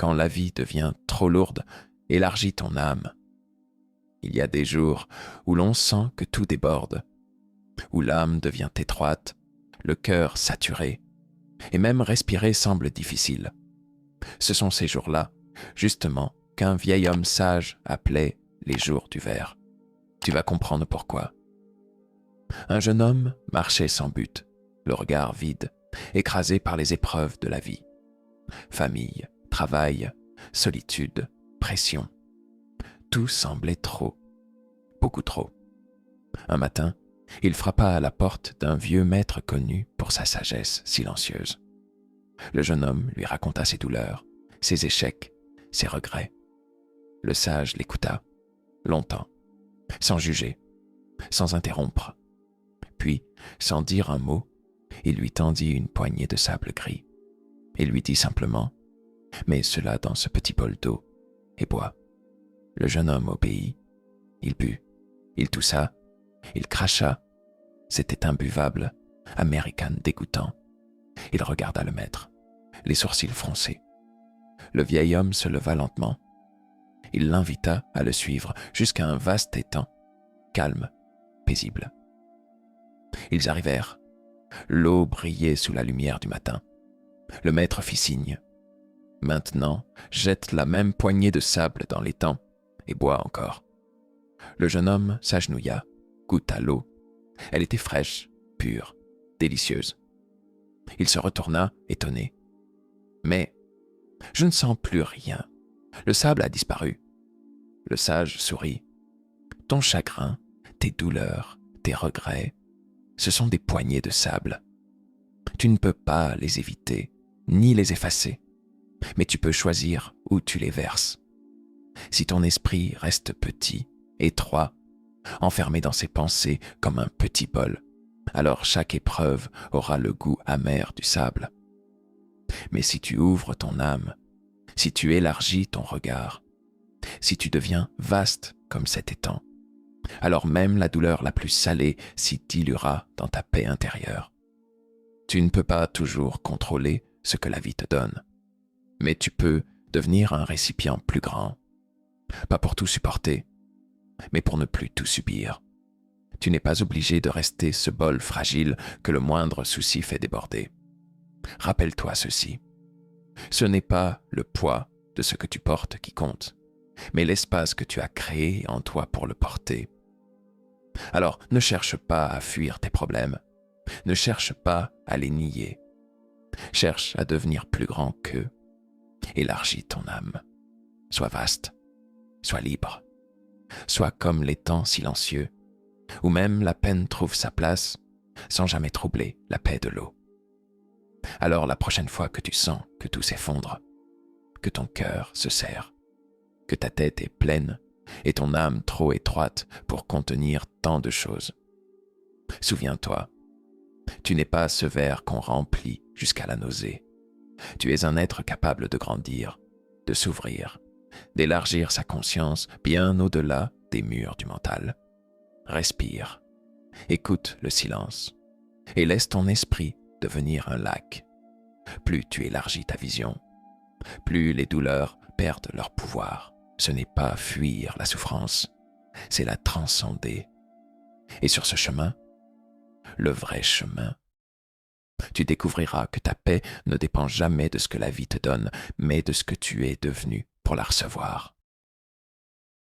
quand la vie devient trop lourde, élargis ton âme. Il y a des jours où l'on sent que tout déborde, où l'âme devient étroite, le cœur saturé, et même respirer semble difficile. Ce sont ces jours-là, justement, qu'un vieil homme sage appelait les jours du ver. Tu vas comprendre pourquoi. Un jeune homme marchait sans but, le regard vide, écrasé par les épreuves de la vie. Famille, travail, solitude, pression. Tout semblait trop, beaucoup trop. Un matin, il frappa à la porte d'un vieux maître connu pour sa sagesse silencieuse. Le jeune homme lui raconta ses douleurs, ses échecs, ses regrets. Le sage l'écouta, longtemps, sans juger, sans interrompre. Puis, sans dire un mot, il lui tendit une poignée de sable gris et lui dit simplement « Mets cela dans ce petit bol d'eau et bois ». Le jeune homme obéit. Il but, il toussa, il cracha. C'était imbuvable, américain dégoûtant. Il regarda le maître, les sourcils froncés. Le vieil homme se leva lentement. Il l'invita à le suivre jusqu'à un vaste étang, calme, paisible. Ils arrivèrent. L'eau brillait sous la lumière du matin. Le maître fit signe. Maintenant, jette la même poignée de sable dans l'étang et bois encore. Le jeune homme s'agenouilla, goûta l'eau. Elle était fraîche, pure, délicieuse. Il se retourna, étonné. Mais je ne sens plus rien. Le sable a disparu. Le sage sourit. Ton chagrin, tes douleurs, tes regrets, ce sont des poignées de sable. Tu ne peux pas les éviter, ni les effacer, mais tu peux choisir où tu les verses. Si ton esprit reste petit, étroit, enfermé dans ses pensées comme un petit bol, alors chaque épreuve aura le goût amer du sable. Mais si tu ouvres ton âme, si tu élargis ton regard, si tu deviens vaste comme cet étang, alors même la douleur la plus salée s'y diluera dans ta paix intérieure. Tu ne peux pas toujours contrôler ce que la vie te donne, mais tu peux devenir un récipient plus grand, pas pour tout supporter, mais pour ne plus tout subir. Tu n'es pas obligé de rester ce bol fragile que le moindre souci fait déborder. Rappelle-toi ceci. Ce n'est pas le poids de ce que tu portes qui compte, mais l'espace que tu as créé en toi pour le porter. Alors, ne cherche pas à fuir tes problèmes. Ne cherche pas à les nier. Cherche à devenir plus grand qu'eux. Élargis ton âme. Sois vaste. Sois libre. Sois comme l'étang silencieux, où même la peine trouve sa place, sans jamais troubler la paix de l'eau. Alors la prochaine fois que tu sens que tout s'effondre, que ton cœur se serre, que ta tête est pleine et ton âme trop étroite pour contenir tant de choses, souviens-toi, tu n'es pas ce verre qu'on remplit jusqu'à la nausée. Tu es un être capable de grandir, de s'ouvrir, d'élargir sa conscience bien au-delà des murs du mental. Respire, écoute le silence et laisse ton esprit devenir un lac. Plus tu élargis ta vision, plus les douleurs perdent leur pouvoir. Ce n'est pas fuir la souffrance, c'est la transcender. Et sur ce chemin, le vrai chemin, tu découvriras que ta paix ne dépend jamais de ce que la vie te donne, mais de ce que tu es devenu pour la recevoir.